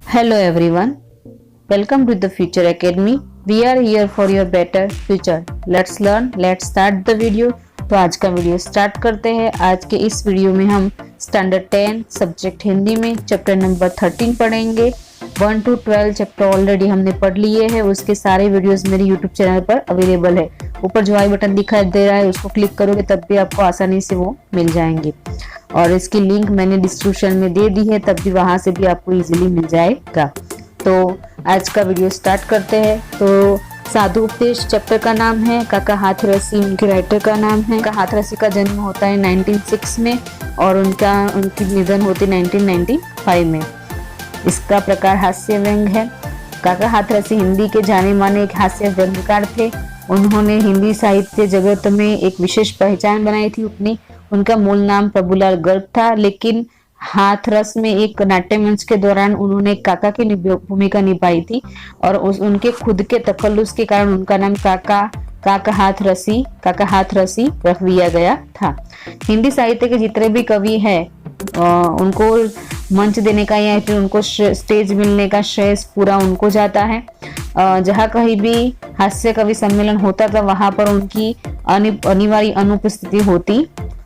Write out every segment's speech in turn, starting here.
Hello everyone, welcome to the Future Academy. We are here for your better future. Let's learn, let's start the video. तो आज का video start करते हैं। आज के इस वीडियो में हम स्टैंडर्ड 10 सब्जेक्ट हिंदी में चैप्टर नंबर 13 पढ़ेंगे। 1 to 12 चैप्टर ऑलरेडी हमने पढ़ लिए हैं। उसके सारे वीडियोस मेरे यूट्यूब चैनल पर अवेलेबल है। ऊपर जो आई बटन दिखाई दे रहा है उसको क्लिक करोगे तब भी आपको आसानी से वो मिल जाएंगे, और इसकी लिंक मैंने डिस्क्रिप्शन में दे दी है, तब भी वहां से भी आपको इजीली मिल जाएगा। तो आज का वीडियो स्टार्ट करते हैं। तो साधु उपदेश चैप्टर का नाम है। काका हाथरसी उनके राइटर का नाम है। काका हाथरसी का जन्म होता है 1906 में और उनकी निधन होती 1995 में। इसका प्रकार हास्य व्यंग है। काका हाथरसी हिंदी के जाने माने एक हास्य व्यंग्यकार थे। उन्होंने हिंदी साहित्य जगत में एक विशेष पहचान बनाई थी अपनी। उनका मूल नाम प्रभुलाल गर्ग था, लेकिन हाथरस में एक नाट्य मंच के दौरान उन्होंने काका की भूमिका निभाई थी और उनके खुद के तखल्लुस के कारण उनका नाम काका हाथरसी रख दिया गया था। हिंदी साहित्य के जितने भी कवि हैं उनको मंच देने का या फिर उनको स्टेज मिलने का श्रेय पूरा उनको जाता है। जहाँ कहीं भी हास्य कवि सम्मेलन होता था वहां पर उनकी अनिवार्य अनुपस्थिति होती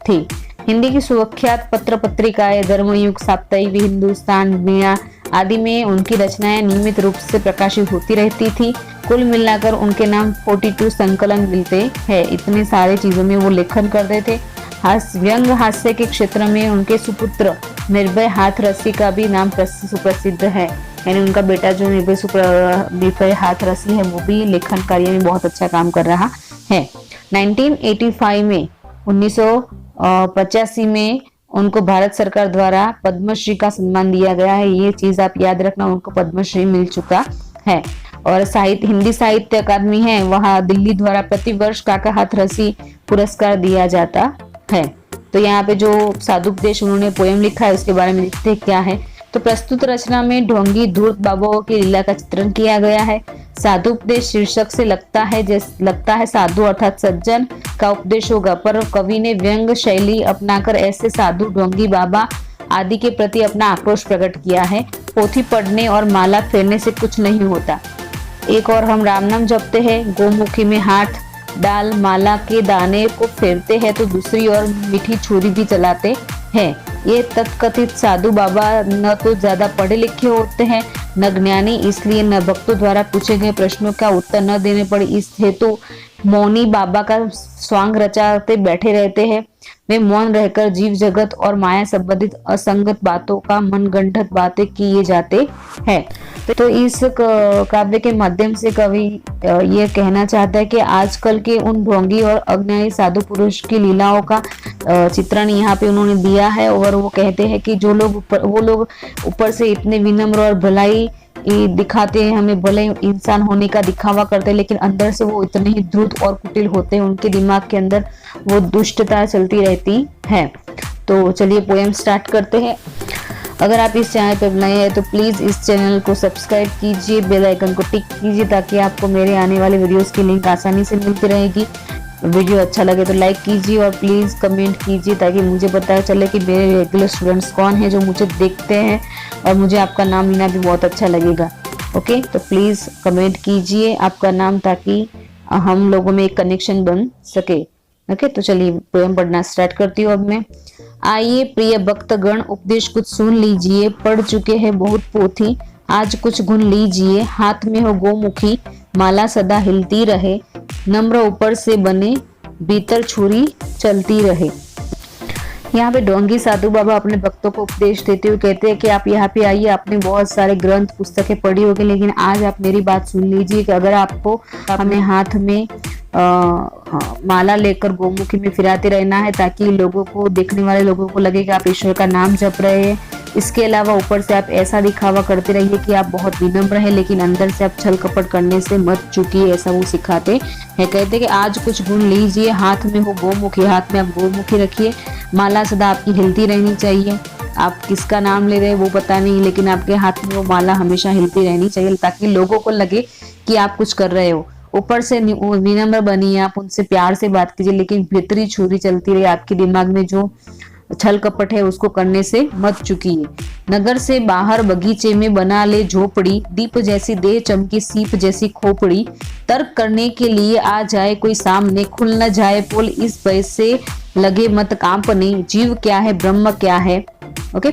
थी। हिंदी की सुविख्यात पत्र पत्रिकाएं धर्मयुग, साप्ताहिक, हिंदुस्तान, मीणा आदि में उनकी रचनाएं नियमित रूप से प्रकाशित होती रहती थी। कुल मिलाकर उनके नाम 42 संकलन मिलते हैं। इतने सारे चीजों में वो लेखन करते थे। व्यंग हास्य के क्षेत्र में उनके सुपुत्र निर्भय हाथरसी का भी नाम सुप्रसिद्ध है। यानी उनका बेटा जो निर्भय हाथरसी है वो भी लेखन कार्य में बहुत अच्छा काम कर रहा है। 1985 में 1985 में उनको भारत सरकार द्वारा पद्मश्री का सम्मान दिया गया है। ये चीज आप याद रखना, उनको पद्मश्री मिल चुका है। और हिंदी साहित्य अकादमी है, वहां दिल्ली द्वारा प्रतिवर्ष काका हाथरसी पुरस्कार दिया जाता है। तो यहाँ पे जो साधुपदेश उन्होंने पोएम लिखा है उसके बारे में देखते हैं क्या है। तो प्रस्तुत रचना में ढोंगी धूर्त बाबाओं की लीला का चित्रण किया गया है। साधुपदेश शीर्षक से लगता है साधु अर्थात सज्जन का उपदेश होगा, पर कवि ने व्यंग शैली अपनाकर ऐसे साधु, ढोंगी बाबा आदि के प्रति अपना आक्रोश प्रकट किया है। पोथी पढ़ने और माला फेरने से कुछ नहीं होता। एक और हम राम नाम जपते हैं, गोमुखी में हाथ डाल माला के दाने को फेरते हैं, तो दूसरी ओर मीठी छुरी भी चलाते हैं। ये तथकथित साधु बाबा न तो ज्यादा पढ़े लिखे होते हैं न ज्ञानी, इसलिए न भक्तों द्वारा पूछे गए प्रश्नों का उत्तर न देने पड़े, इस हेतु मौनी बाबा का स्वांग रचाते बैठे रहते हैं। वे मौन रहकर जीव जगत और माया संबंधित असंगत बातों का मनगढ़ंत बातें किए जाते हैं। तो इस काव्य के माध्यम से कवि ये कहना चाहता है कि आजकल के उन ढोंगी और अज्ञानी साधु पुरुष की लीलाओं का चित्रण यहाँ पे उन्होंने दिया है। और वो कहते हैं कि वो लोग ऊपर से इतने विनम्र और भलाई दिखाते हैं, हमें भले इंसान होने का दिखावा करते हैं, लेकिन अंदर से वो इतने ही द्रुत और कुटिल होते हैं। उनके दिमाग के अंदर वो दुष्टता चलती रहती है। तो चलिए पोएम स्टार्ट करते हैं। अगर आप इस चैनल पर नए हैं तो प्लीज इस चैनल को सब्सक्राइब कीजिए, बेल आइकन को टिक कीजिए ताकि आपको मेरे आने वाले वीडियोस की लिंक आसानी से मिलती रहेगी। वीडियो अच्छा लगे तो लाइक कीजिए और प्लीज कमेंट कीजिए ताकि मुझे पता चले कि मेरे रेगुलर स्टूडेंट्स कौन है जो मुझे देखते हैं, और मुझे आपका नाम लेना भी बहुत अच्छा लगेगा। ओके, तो प्लीज कमेंट कीजिए आपका नाम ताकि हम लोगों में एक कनेक्शन बन सके। ओके, तो चलिए पोएम पढ़ना स्टार्ट करती हूँ अब मैं। आइए प्रिय भक्तगण, उपदेश कुछ सुन लीजिए। पढ़ चुके हैं बहुत पोथी, आज कुछ गुण लीजिए। हाथ में हो गोमुखी, माला सदा हिलती रहे। नम्र ऊपर से बने, भीतर छुरी चलती रहे। यहाँ पे ढोंगी साधु बाबा अपने भक्तों को उपदेश देते हुए कहते हैं कि आप यहाँ पे आइए, आपने बहुत सारे ग्रंथ पुस्तकें पढ़ी होगी, लेकिन आज आप मेरी बात सुन लीजिए कि अगर आपको हमें हाथ में माला लेकर गोमुखी में फिराते रहना है ताकि लोगों को, देखने वाले लोगों को लगे कि आप ईश्वर का नाम जप रहे हैं। इसके अलावा ऊपर से आप ऐसा दिखावा करते रहिए कि आप बहुत विनम्र हैं, लेकिन अंदर से आप छल कपट करने से मत चूकिए, ऐसा वो सिखाते हैं। कहते हैं कि आज कुछ गुण लीजिए। हाथ में हो गोमुखी, हाथ में आप गोमुखी रखिए। माला सदा आपकी हिलती रहनी चाहिए। आप किसका नाम ले रहे हैं वो पता नहीं, लेकिन आपके हाथ में वो माला हमेशा हिलती रहनी चाहिए ताकि लोगों को लगे कि आप कुछ कर रहे हो। ऊपर से विनम्र बनिए, आप उनसे प्यार से बात कीजिए, लेकिन भीतरी छुरी चलती रही। आपके दिमाग में जो छल कपट है उसको करने से मत चुकिए। नगर से बाहर बगीचे में बना ले झोपड़ी, दीप जैसी देह चमकी सीप जैसी खोपड़ी, तर्क करने के लिए आ जाए कोई सामने, खुल न जाए पोल इस भय से लगे मत कांपने, जीव क्या है ब्रह्म क्या है। ओके,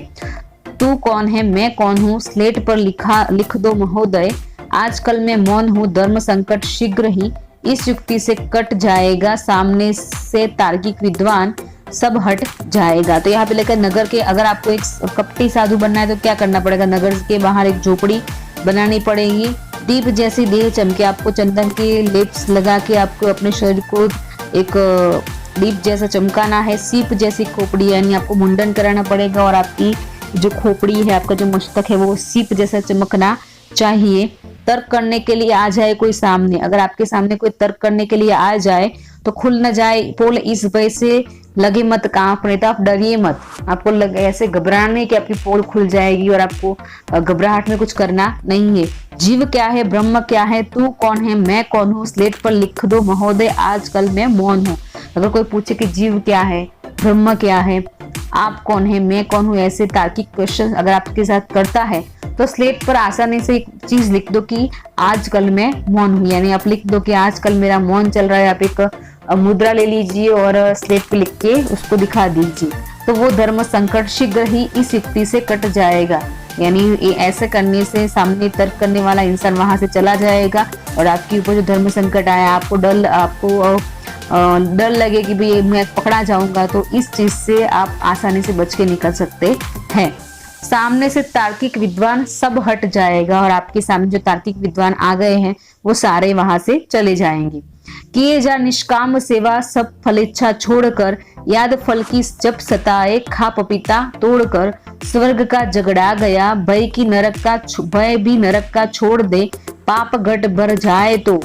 तू कौन है मैं कौन हूँ स्लेट पर लिख दो महोदय, आजकल मैं मौन हूँ धर्म संकट शीघ्र ही इस युक्ति से कट जाएगा, सामने से तार्किक विद्वान सब हट जाएगा। तो यहाँ पे लेकर नगर के, अगर आपको एक कपटी साधु बनना है तो क्या करना पड़ेगा, नगर के बाहर एक झोपड़ी बनानी पड़ेगी, दीप जैसी देह चमके, आपको चंदन के लेप्स लगा के आपको अपने शरीर को एक दीप जैसा चमकाना है, सीप जैसी खोपड़ी यानी आपको मुंडन कराना पड़ेगा और आपकी जो खोपड़ी है, आपका जो मस्तक है वो सीप जैसा चमकना चाहिए। तर्क करने के लिए आ जाए कोई सामने, अगर आपके सामने कोई तर्क करने के लिए आ जाए तो खुल न जाए पोल इस भय से लगे मत कांपने, तो आप डरिए मत, आपको ऐसे घबराने कि आपकी पोल खुल जाएगी और आपको घबराहट में कुछ करना नहीं है। जीव क्या है ब्रह्म क्या है, तू कौन है मैं कौन हूँ स्लेट पर लिख दो महोदय, आजकल मैं मौन हूँ। अगर कोई पूछे कि जीव क्या है ब्रह्म क्या है, आप कौन है मैं कौन हूँ, ऐसे तार्किक क्वेश्चन अगर आपके साथ करता है तो स्लेट पर आसानी से एक चीज लिख दो कि आजकल मैं मौन हूँ, यानी आप लिख दो कि आजकल मेरा मौन चल रहा है। आप एक मुद्रा ले लीजिए और स्लेट पे लिख के उसको दिखा दीजिए, तो वो धर्म संकट शीघ्र ही इस युक्ति से कट जाएगा, यानी ऐसे करने से सामने तर्क करने वाला इंसान वहां से चला जाएगा और आपके ऊपर जो धर्म संकट आया, आपको डर लगे कि भाई मैं पकड़ा जाऊंगा, तो इस चीज से आप आसानी से बच के निकल सकते हैं। सामने से तार्किक विद्वान सब हट जाएगा और आपके सामने जो तार्किक विद्वान आ गए हैं वो सारे वहां से चले जाएंगे। किए जा निष्काम सेवा सब फलेच्छा छोड़कर, याद फल की जब सताए खा पपीता तोड़कर, स्वर्ग का झगड़ा गया भय भी नरक का छोड़ दे, पाप घट भर जाए तो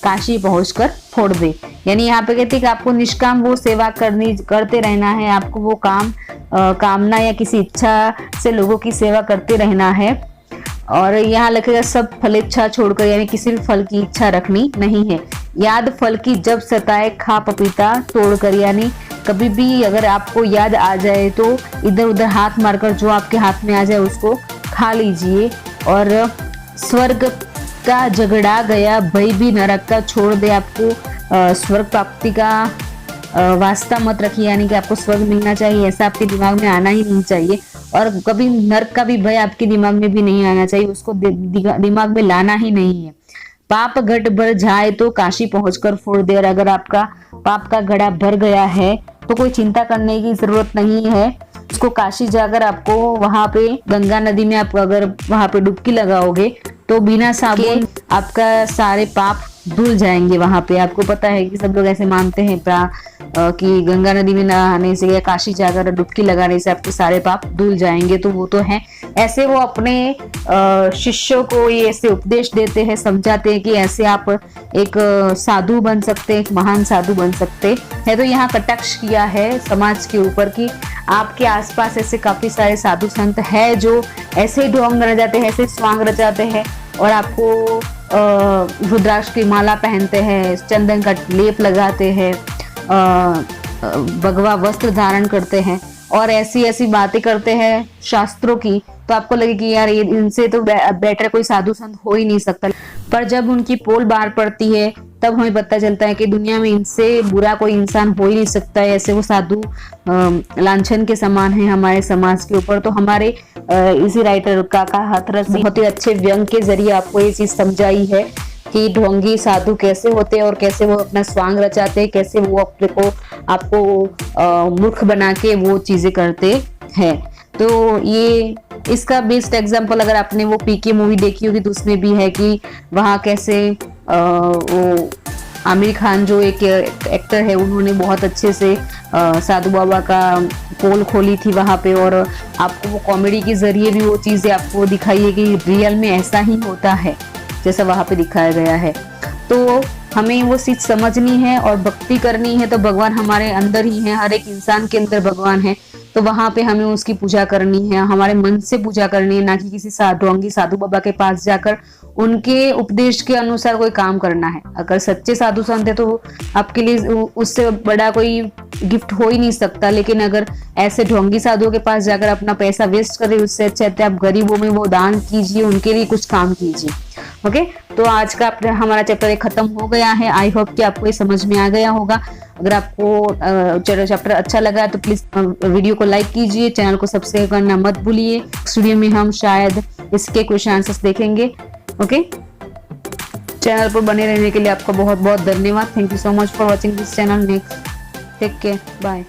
काशी पहुंचकर फोड़ दे। यानी यहाँ पे कहते हैं कि आपको निष्काम वो सेवा करते रहना है, आपको वो कामना या किसी इच्छा से लोगों की सेवा करते रहना है। और यहाँ लिखेगा सब फलेच्छा छोड़कर, यानी किसी भी फल की इच्छा रखनी नहीं है। याद फल की जब सताए खा पपीता तोड़कर, यानी कभी भी अगर आपको याद आ जाए तो इधर उधर हाथ मारकर जो आपके हाथ में आ जाए उसको खा लीजिए। और स्वर्ग का झगड़ा गया भय भी नरक का छोड़ दे, आपको स्वर्ग प्राप्ति का वास्ता मत रखिए, यानी कि आपको स्वर्ग मिलना चाहिए ऐसा आपके दिमाग में आना ही नहीं चाहिए, और कभी नरक का भी भय आपके दिमाग में भी नहीं आना चाहिए, उसको दिमाग में लाना ही नहीं है। पाप घट भर जाए तो काशी पहुंचकर फोड़ दे, और अगर आपका पाप का घड़ा भर गया है तो कोई चिंता करने की जरूरत नहीं है, उसको काशी जाकर आपको वहां पे गंगा नदी में आप अगर वहां पे डुबकी लगाओगे तो बिना साबुन आपका सारे पाप धुल जाएंगे। वहां पे आपको पता है कि सब लोग ऐसे मानते हैं कि गंगा नदी में नहाने से या काशी जाकर डुबकी लगाने से आपके सारे पाप धुल जाएंगे, तो वो तो है। ऐसे वो अपने शिष्यों को ये ऐसे उपदेश देते हैं, समझाते हैं कि ऐसे आप एक साधु बन सकते हैं, एक महान साधु बन सकते हैं। तो यहाँ कटाक्ष किया है समाज के ऊपर कि आपके आसपास ऐसे काफी सारे साधु संत है जो ऐसे ढोंग रचाते हैं, ऐसे स्वांग रचाते हैं और आपको रुद्राक्ष की माला पहनते हैं, चंदन का लेप लगाते हैं, भगवा वस्त्र धारण करते हैं और ऐसी ऐसी बातें करते हैं शास्त्रों की, तो आपको लगे कि यार ये इनसे तो बेटर कोई साधु संत हो ही नहीं सकता। पर जब उनकी पोल बाहर पड़ती है तब हमें पता चलता है कि दुनिया में इनसे बुरा कोई इंसान हो ही नहीं सकता है। ऐसे वो साधु लांछन के समान है हमारे समाज के ऊपर। तो हमारे इसी राइटर काका हाथरस बहुत ही अच्छे व्यंग के जरिए आपको ये चीज समझाई है कि ढोंगी साधु कैसे होते हैं और कैसे वो अपना स्वांग रचाते हैं, कैसे वो अपने को आपको मूर्ख बना के वो चीजें करते हैं। तो ये इसका बेस्ट एग्जांपल अगर आपने वो पीके मूवी देखी होगी तो उसमें भी है कि वहाँ कैसे वो आमिर खान जो एक एक्टर है उन्होंने बहुत अच्छे से साधु बाबा का पोल खोली थी वहाँ पे, और आपको वो कॉमेडी के जरिए भी वो चीजें आपको दिखाई है कि रियल में ऐसा ही होता है जैसा वहाँ पे दिखाया गया है। तो हमें वो चीज समझनी है और भक्ति करनी है, तो भगवान हमारे अंदर ही है, हर एक इंसान के अंदर भगवान है। तो वहां पे हमें उसकी पूजा करनी है, हमारे मन से पूजा करनी है, ना कि किसी ढोंगी साधु बाबा के पास जाकर उनके उपदेश के अनुसार कोई काम करना है। अगर सच्चे साधु संत है तो आपके लिए उससे बड़ा कोई गिफ्ट हो ही नहीं सकता। लेकिन अगर ऐसे ढोंगी साधुओं के पास जाकर अपना पैसा वेस्ट कर रहे, उससे अच्छा है आप गरीबों में वो दान कीजिए, उनके लिए कुछ काम कीजिए। ओके, तो आज का हमारा चैप्टर खत्म हो गया है। आई होप कि आपको ये समझ में आ गया होगा। अगर आपको चैप्टर अच्छा लगा तो प्लीज वीडियो को लाइक कीजिए, चैनल को सब्सक्राइब करना मत भूलिए। नेक्स्ट वीडियो में हम शायद इसके क्वेश्चन आंसर्स देखेंगे। ओके, चैनल पर बने रहने के लिए आपका बहुत बहुत धन्यवाद। Thank you so much for watching this channel. Next, take care, bye.